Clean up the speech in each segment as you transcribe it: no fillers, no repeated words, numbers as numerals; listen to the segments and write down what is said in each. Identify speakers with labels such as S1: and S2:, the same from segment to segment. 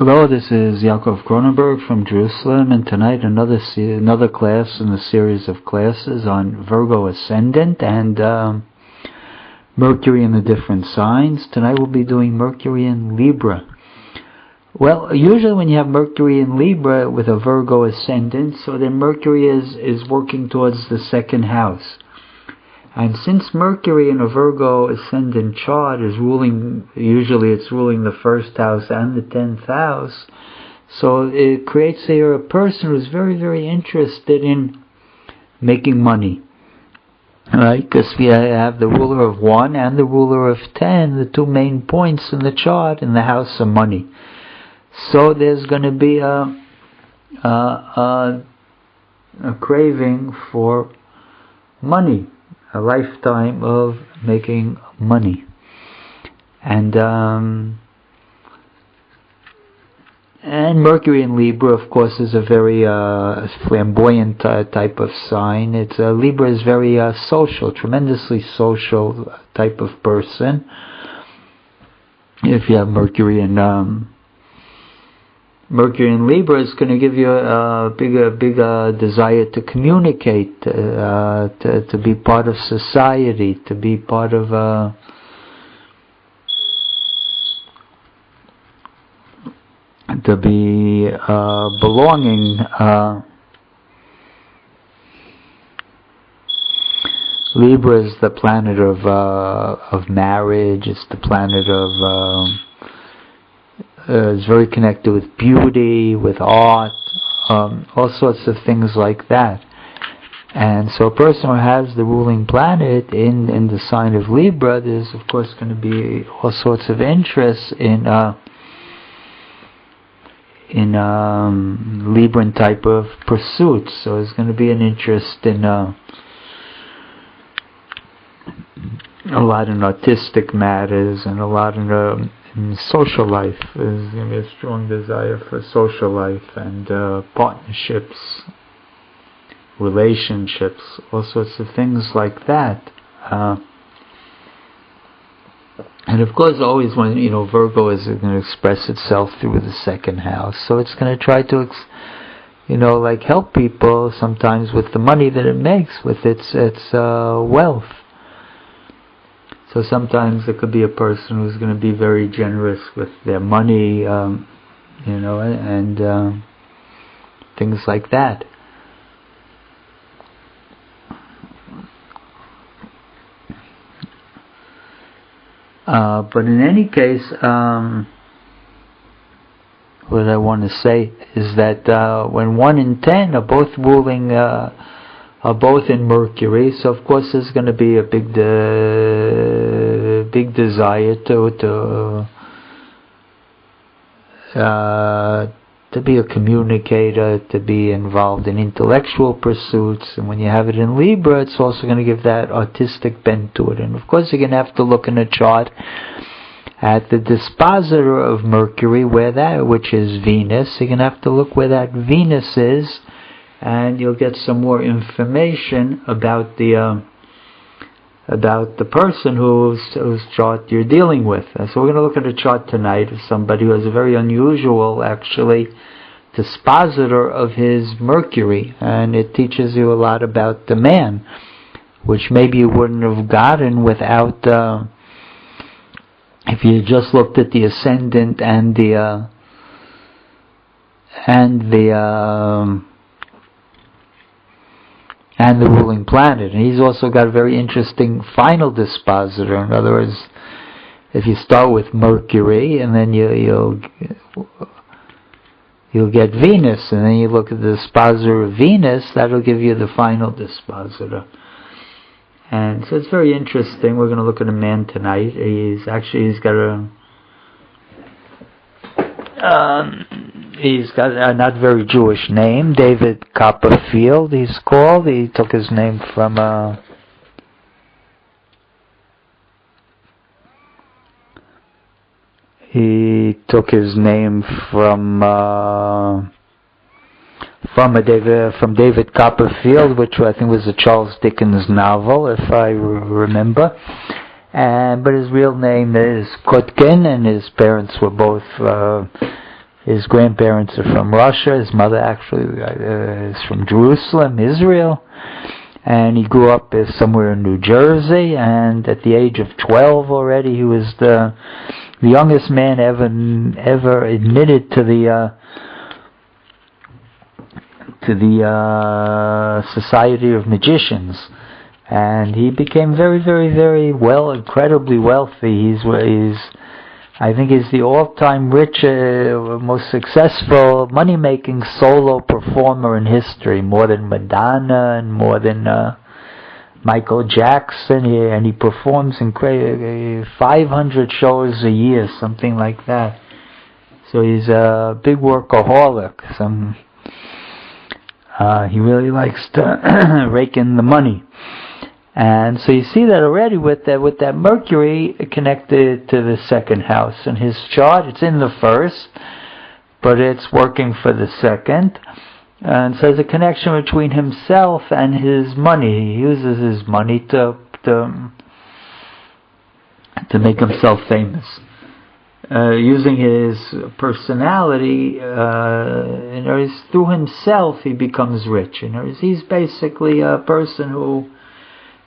S1: Hello, this is Yaakov Kronenberg from Jerusalem, and tonight another class in the series of classes on Virgo ascendant and Mercury in the different signs. Tonight we'll be doing Mercury in Libra. Well, usually when you have Mercury in Libra with a Virgo ascendant, so then Mercury is working towards the second house. And since Mercury in a Virgo ascendant chart is ruling, usually it's ruling the first house and the 10th house, so it creates here a person who's very, very interested in making money. Right? Because we have the ruler of 1 and the ruler of 10, the two main points in the chart in the house of money. So there's going to be a craving for money. A lifetime of making money, and Mercury in Libra, of course, is a very flamboyant type of sign. Libra is very social, tremendously social type of person. If you have Mercury in Libra, is going to give you a big desire to communicate, to be part of society, to be part of belonging. Libra is the planet of marriage. It's the planet of is very connected with beauty, with art, all sorts of things like that. And so a person who has the ruling planet in the sign of Libra, there's of course going to be all sorts of interest in Libran type of pursuits. So there's going to be an interest in a lot in artistic matters and a lot in social life. There's going to be a strong desire for social life and partnerships, relationships, all sorts of things like that. And of course, always when Virgo is going to express itself through the second house, so it's going to try to help people sometimes with the money that it makes, with its wealth. So sometimes it could be a person who's going to be very generous with their money, and things like that. But in any case, what I want to say is that when 1 and 10 are both ruling, are both in Mercury, so of course there's going to be a big desire to be a communicator, to be involved in intellectual pursuits. And when you have it in Libra, it's also going to give that artistic bent to it. And of course you're going to have to look in a chart at the dispositor of Mercury, which is Venus. You're going to have to look where that Venus is, and you'll get some more information about the person whose chart you're dealing with. So we're going to look at a chart tonight of somebody who has a very unusual, actually, dispositor of his Mercury, and it teaches you a lot about the man, which maybe you wouldn't have gotten without if you just looked at the ascendant and the ruling planet. And he's also got a very interesting final dispositor. In other words, if you start with Mercury and then you'll get Venus, and then you look at the dispositor of Venus, that'll give you the final dispositor. And so it's very interesting. We're going to look at a man tonight. He's got a not very Jewish name, David Copperfield, he's called. He took his name from a David Copperfield, which I think was a Charles Dickens novel, if I remember. But his real name is Kutkin, and his parents were both His grandparents are from Russia. His mother actually is from Jerusalem, Israel. And he grew up somewhere in New Jersey, and at the age of 12 already, he was the youngest man ever admitted to the Society of Magicians. And he became very, very, very incredibly wealthy. I think he's the all-time rich, most successful, money-making solo performer in history, more than Madonna and more than Michael Jackson. And he performs in 500 shows a year, something like that. So he's a big workaholic. He really likes to rake in the money. And so you see that already with that Mercury connected to the second house in his chart. It's in the first, but it's working for the second. And so there's a connection between himself and his money. He uses his money to make himself famous. Using his personality, through himself he becomes rich. He's basically a person who,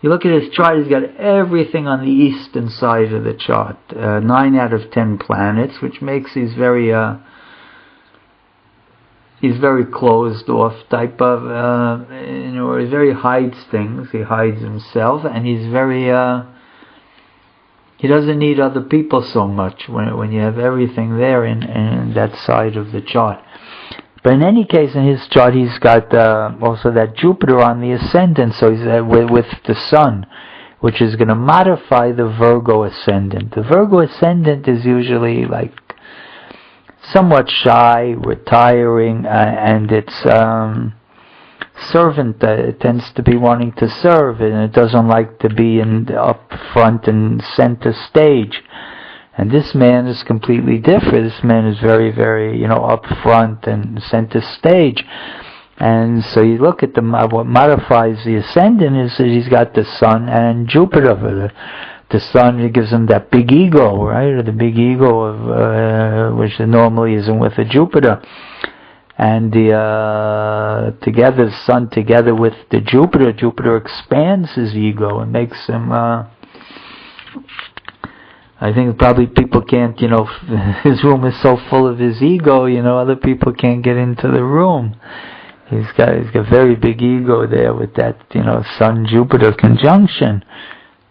S1: you look at his chart, he's got everything on the eastern side of the chart. 9 out of 10 planets, which makes he's very closed off type of, he very hides things. He hides himself, and he's very, he doesn't need other people so much when you have everything there in that side of the chart. But in any case, in his chart, he's got also that Jupiter on the ascendant, so he's with the Sun, which is going to modify the Virgo ascendant. The Virgo ascendant is usually like somewhat shy, retiring, and its servant tends to be wanting to serve, and it doesn't like to be up front and center stage. And this man is completely different. This man is very, very, up front and center stage. And so you look at what modifies the ascendant is that he's got the Sun and Jupiter. The Sun, it gives him that big ego, right? Or the big ego of which normally isn't with the Jupiter. And the Sun together with the Jupiter expands his ego and makes him. I think probably people can't, his room is so full of his ego, other people can't get into the room. He's got very big ego there with that, Sun-Jupiter conjunction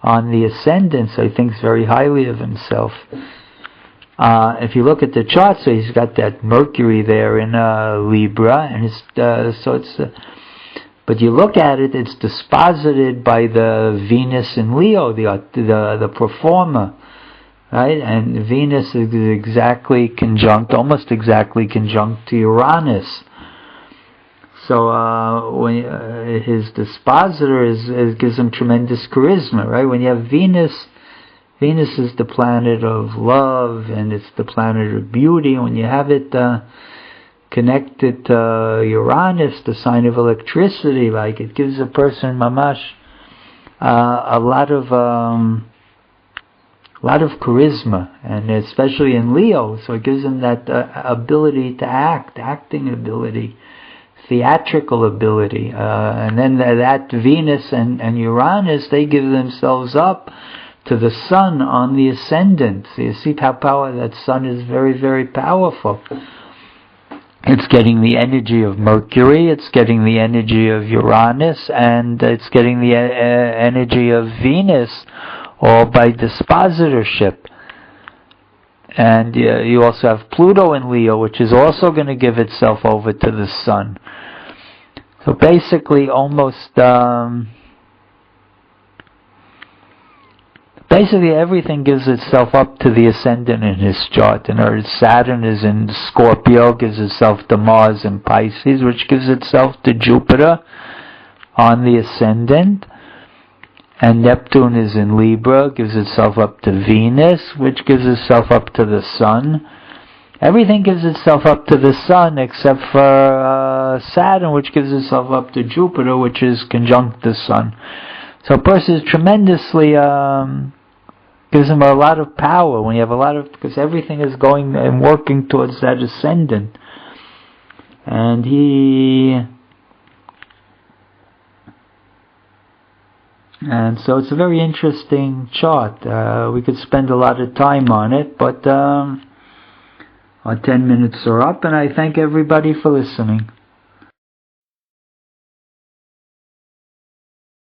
S1: on the ascendant, so he thinks very highly of himself. If you look at the chart, so he's got that Mercury there in Libra, and but you look at it, it's disposited by the Venus in Leo, the performer. Right, and Venus is almost exactly conjunct to Uranus. So when his dispositor gives him tremendous charisma, right? When you have Venus is the planet of love, and it's the planet of beauty. And when you have it connected to Uranus, the sign of electricity, like it gives a person mamash a lot of charisma, and especially in Leo, so it gives him that ability to acting ability, theatrical ability, and then that Venus and Uranus, they give themselves up to the Sun on the ascendant. So you see how that Sun is very, very powerful. It's getting the energy of Mercury, it's getting the energy of Uranus, and it's getting the energy of Venus, all by dispositorship. And you also have Pluto in Leo, which is also going to give itself over to the Sun. So basically everything gives itself up to the ascendant in his chart. And Saturn is in Scorpio, gives itself to Mars in Pisces, which gives itself to Jupiter on the ascendant. And Neptune is in Libra, gives itself up to Venus, which gives itself up to the Sun. Everything gives itself up to the Sun except for Saturn, which gives itself up to Jupiter, which is conjunct the Sun. So a person is tremendously Gives him a lot of power when you have a lot of, because everything is going and working towards that ascendant. And so it's a very interesting chart. We could spend a lot of time on it, but our 10 minutes are up, and I thank everybody for listening.